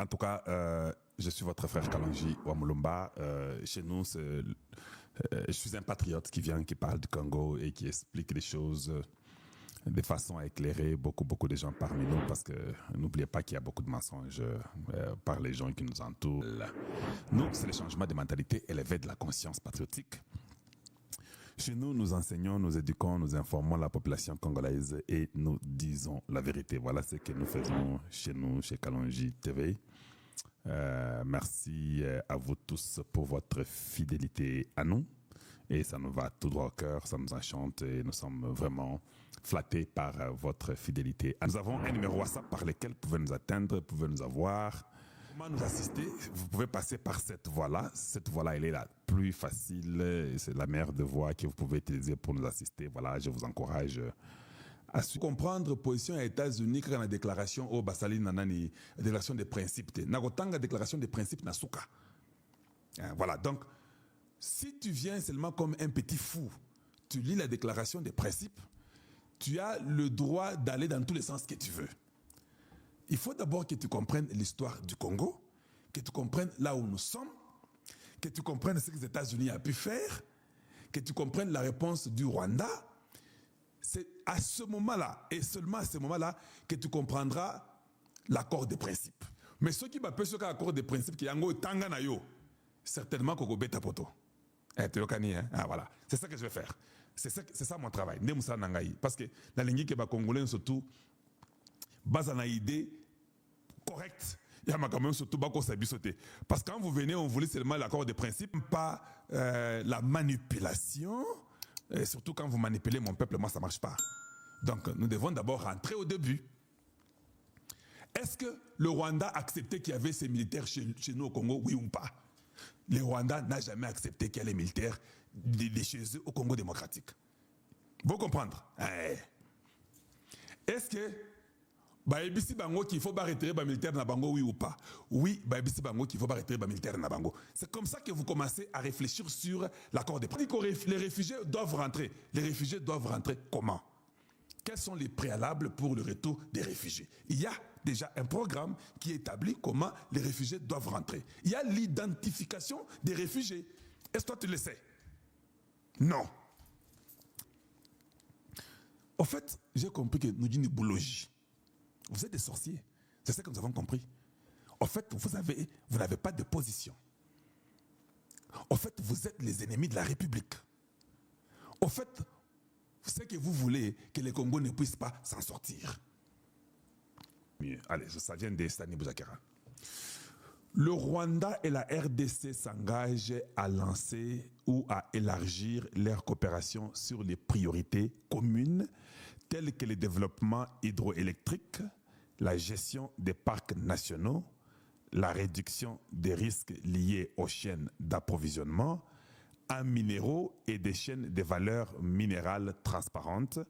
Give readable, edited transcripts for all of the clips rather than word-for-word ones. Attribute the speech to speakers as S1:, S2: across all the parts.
S1: En tout cas, je suis votre frère Kalonji Wamulumba. Chez nous, je suis un patriote qui parle du Congo et qui explique les choses de façon à éclairer beaucoup de gens parmi nous, parce que n'oubliez pas qu'il y a beaucoup de mensonges par les gens qui nous entourent. Nous, c'est le changement de mentalité et l'éveil de la conscience patriotique. Chez nous, nous enseignons, nous éduquons, nous informons la population congolaise et nous disons la vérité. Voilà ce que nous faisons chez nous, chez Kalonji TV. Merci à vous tous pour votre fidélité à nous. Et ça nous va tout droit au cœur, ça nous enchante et nous sommes vraiment flattés par votre fidélité. Nous avons un numéro WhatsApp par lequel vous pouvez nous atteindre, vous pouvez nous avoir. Comment nous assister? Vous pouvez passer par cette voie-là. Cette voie-là, elle est la plus facile. C'est la meilleure de voies que vous pouvez utiliser pour nous assister. Voilà, je vous encourage à comprendre position des États-Unis quand la déclaration au Basali Nanani, déclaration des principes. Nagotanga déclaration des principes Nasuka. Voilà, donc, si tu viens seulement comme un petit fou, tu lis la déclaration des principes, tu as le droit d'aller dans tous les sens que tu veux. Il faut d'abord que tu comprennes l'histoire du Congo, que tu comprennes là où nous sommes, que tu comprennes ce que les États-Unis ont pu faire, que tu comprennes la réponse du Rwanda. C'est à ce moment-là, et seulement à ce moment-là, que tu comprendras l'accord des principes. Mais ceux qui m'appellent ce accord des principes, qui est Tanganayo, certainement Koko Beta Poto. Ah, voilà. C'est ça que je vais faire. C'est ça mon travail. Parce que dans les gens congolais, surtout, base en idée correcte. Il y a quand même surtout parce que quand vous venez, on voulait seulement l'accord des principes, pas la manipulation. Et surtout quand vous manipulez mon peuple, moi ça marche pas. Donc nous devons d'abord rentrer au début. Est-ce que le Rwanda acceptait qu'il y avait ces militaires chez nous au Congo, oui ou pas? Le Rwanda n'a jamais accepté qu'il y ait les militaires de chez eux au Congo démocratique. Vous comprenez? Est-ce que Baïbisi Bango qu'il faut retirer les militaires dans Bango, oui ou pas? Oui, Baïbisi Bango qu'il faut retirer les militaires dans Bango. C'est comme ça que vous commencez à réfléchir sur l'accord des principes. Les réfugiés doivent rentrer. Les réfugiés doivent rentrer comment? Quels sont les préalables pour le retour des réfugiés? Il y a déjà un programme qui établit comment les réfugiés doivent rentrer. Il y a l'identification des réfugiés. Est-ce que toi tu le sais? Non. En fait, j'ai compris que nous disons boulogis. Vous êtes des sorciers. C'est ça que nous avons compris. En fait, vous n'avez pas de position. En fait, vous êtes les ennemis de la République. En fait, c'est que vous voulez que les Congos ne puissent pas s'en sortir. Mieux. Allez, ça vient de Stani Boujakera. Le Rwanda et la RDC s'engagent à lancer ou à élargir leur coopération sur les priorités communes telles que le développement hydroélectrique, la gestion des parcs nationaux, la réduction des risques liés aux chaînes d'approvisionnement en minéraux et des chaînes de valeur minérale transparentes,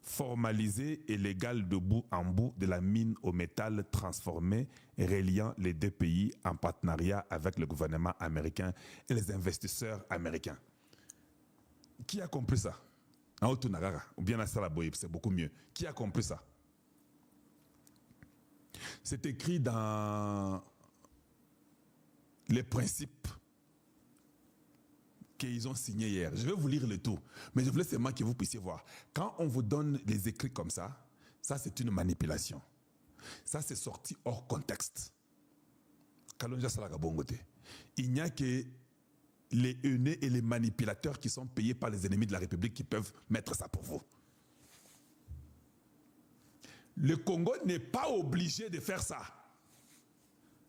S1: formalisées et légales de bout en bout de la mine au métal transformé reliant les deux pays en partenariat avec le gouvernement américain et les investisseurs américains. Qui a compris ça? Ou bien à Salaboye, c'est beaucoup mieux. Qui a compris ça? C'est écrit dans les principes qu'ils ont signés hier. Je vais vous lire le tout, mais je voulais seulement que vous puissiez voir. Quand on vous donne les écrits comme ça c'est une manipulation. Ça, c'est sorti hors contexte. Il n'y a que les haineux et les manipulateurs qui sont payés par les ennemis de la République qui peuvent mettre ça pour vous. Le Congo n'est pas obligé de faire ça.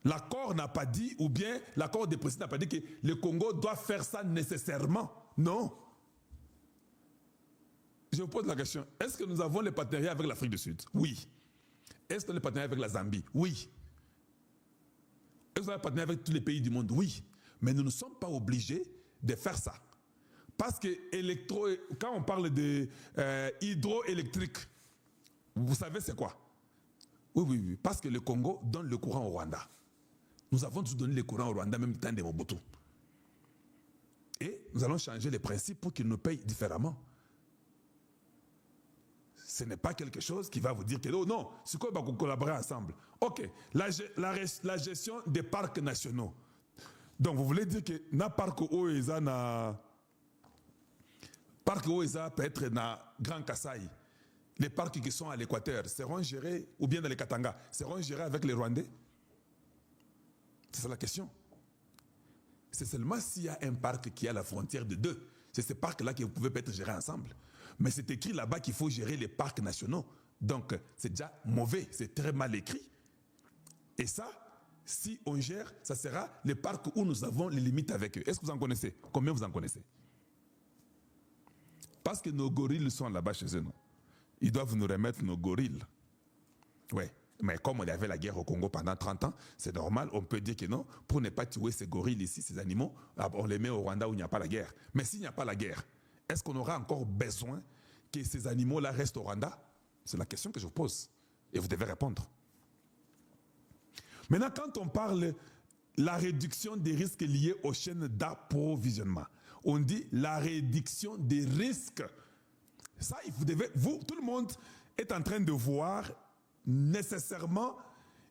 S1: L'accord n'a pas dit, ou bien l'accord des présidents n'a pas dit que le Congo doit faire ça nécessairement. Non. Je vous pose la question, est-ce que nous avons les partenariats avec l'Afrique du Sud? Oui. Est-ce que nous avons les partenariats avec la Zambie? Oui. Est-ce que nous avons les partenariats avec tous les pays du monde? Oui. Mais nous ne sommes pas obligés de faire ça. Parce que quand on parle de hydroélectrique, vous savez c'est quoi? Oui. Parce que le Congo donne le courant au Rwanda. Nous avons dû donner le courant au Rwanda même temps de Mobutu. Et nous allons changer les principes pour qu'ils nous payent différemment. Ce n'est pas quelque chose qui va vous dire que oh non, c'est quoi qu'on collaborer ensemble. Ok, la gestion des parcs nationaux. Donc vous voulez dire que na parc OESA na parc OESA peut être na Grand Kassai. Les parcs qui sont à l'équateur seront gérés, ou bien dans les Katanga, seront gérés avec les Rwandais? C'est ça la question. C'est seulement s'il y a un parc qui est à la frontière de deux. C'est ce parc-là que vous pouvez peut-être gérer ensemble. Mais c'est écrit là-bas qu'il faut gérer les parcs nationaux. Donc, c'est déjà mauvais, c'est très mal écrit. Et ça, si on gère, ça sera les parcs où nous avons les limites avec eux. Est-ce que vous en connaissez? Combien vous en connaissez? Parce que nos gorilles sont là-bas chez eux, non? Ils doivent nous remettre nos gorilles. Ouais. Mais comme il y avait la guerre au Congo pendant 30 ans, c'est normal, on peut dire que non, pour ne pas tuer ces gorilles ici, ces animaux, on les met au Rwanda où il n'y a pas la guerre. Mais s'il n'y a pas la guerre, est-ce qu'on aura encore besoin que ces animaux-là restent au Rwanda? C'est la question que je vous pose. Et vous devez répondre. Maintenant, quand on parle de la réduction des risques liés aux chaînes d'approvisionnement, on dit la réduction des risques. Ça, tout le monde est en train de voir nécessairement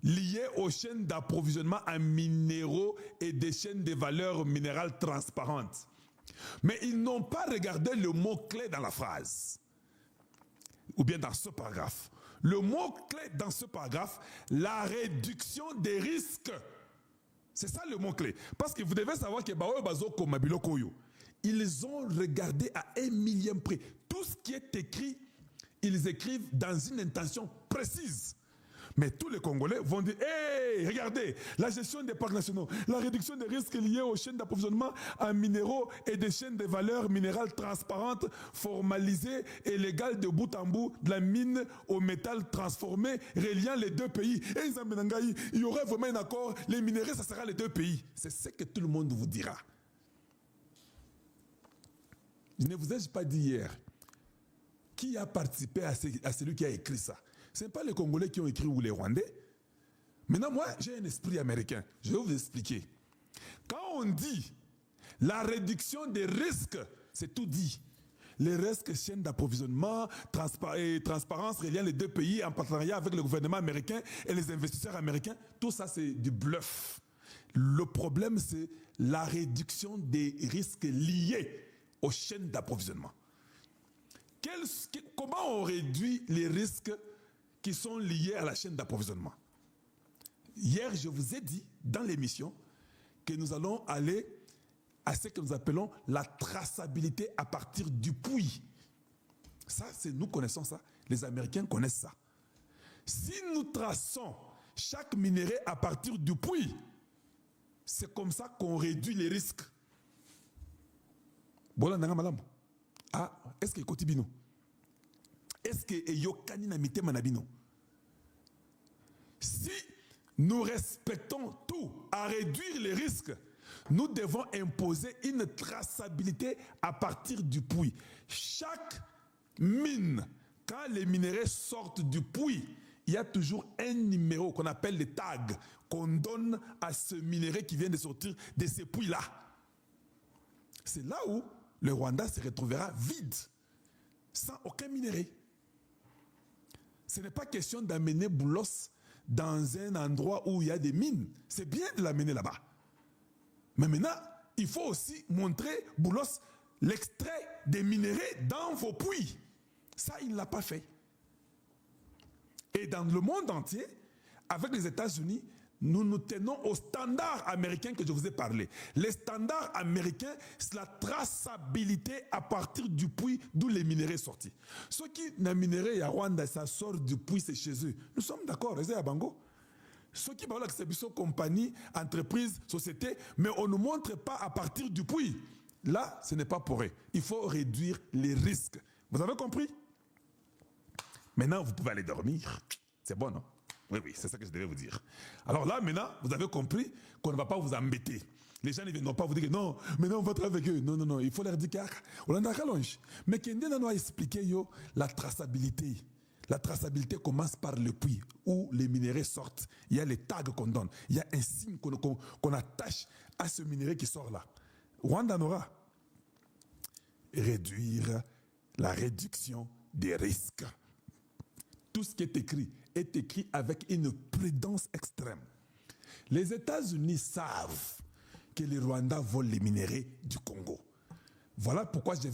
S1: lié aux chaînes d'approvisionnement en minéraux et des chaînes de valeurs minérales transparentes. Mais ils n'ont pas regardé le mot-clé dans la phrase, ou bien dans ce paragraphe. Le mot-clé dans ce paragraphe, la réduction des risques. C'est ça le mot-clé. Parce que vous devez savoir que ils ont regardé à 1 millième près. Tout ce qui est écrit, ils écrivent dans une intention précise. Mais tous les Congolais vont dire, hey, regardez, la gestion des parcs nationaux, la réduction des risques liés aux chaînes d'approvisionnement en minéraux et des chaînes de valeurs minérales transparentes, formalisées et légales de bout en bout, de la mine au métal transformé, reliant les deux pays. Et il y aurait vraiment un accord, les minéraux, ça sera les deux pays. C'est ce que tout le monde vous dira. Je ne vous ai pas dit hier qui a participé à celui qui a écrit ça. Ce n'est pas les Congolais qui ont écrit ou les Rwandais. Maintenant, moi, j'ai un esprit américain. Je vais vous expliquer. Quand on dit la réduction des risques, c'est tout dit. Les risques, chaînes d'approvisionnement, transparence reliant les deux pays en partenariat avec le gouvernement américain et les investisseurs américains, tout ça, c'est du bluff. Le problème, c'est la réduction des risques liés aux chaînes d'approvisionnement. Comment on réduit les risques qui sont liés à la chaîne d'approvisionnement? Hier, je vous ai dit dans l'émission que nous allons aller à ce que nous appelons la traçabilité à partir du puits. Ça, nous connaissons ça. Les Américains connaissent ça. Si nous traçons chaque minerai à partir du puits, c'est comme ça qu'on réduit les risques. Ah, est-ce que Kotibino? Est-ce que Yokani Namite Manabino? Si nous respectons tout à réduire les risques, nous devons imposer une traçabilité à partir du puits. Chaque mine, quand les minéraux sortent du puits, il y a toujours un numéro qu'on appelle le tag, qu'on donne à ce minerai qui vient de sortir de ces puits-là. C'est là où le Rwanda se retrouvera vide, sans aucun minerai. Ce n'est pas question d'amener Boulos dans un endroit où il y a des mines. C'est bien de l'amener là-bas. Mais maintenant, il faut aussi montrer Boulos l'extrait des minéraux dans vos puits. Ça, il ne l'a pas fait. Et dans le monde entier, avec les États-Unis, nous nous tenons aux standards américains que je vous ai parlé. Les standards américains, c'est la traçabilité à partir du puits d'où les minéraux sont sortis. Ceux qui n'ont minéraux à Rwanda, ça sort du puits, c'est chez eux. Nous sommes d'accord, c'est à Bango. Ceux qui parlent de ces compagnies, entreprises, sociétés, mais on ne montre pas à partir du puits. Là, ce n'est pas pour eux. Il faut réduire les risques. Vous avez compris? Maintenant, vous pouvez aller dormir. C'est bon, non? Oui, oui, c'est ça que je devais vous dire. Alors là, maintenant, vous avez compris qu'on ne va pas vous embêter. Les gens ne viendront pas vous dire que non, maintenant on va travailler avec eux. Non, non, non, il faut leur dire qu'on a un mais qu'on doit expliquer la traçabilité. La traçabilité commence par le puits où les minéraux sortent. Il y a les tags qu'on donne. Il y a un signe qu'on attache à ce minerai qui sort là. Rwanda n'aura réduire la réduction des risques.
S2: tout ce qui est écrit avec une prudence extrême. Les États-Unis savent que les Rwandais volent les minéraux du Congo. Voilà pourquoi je vais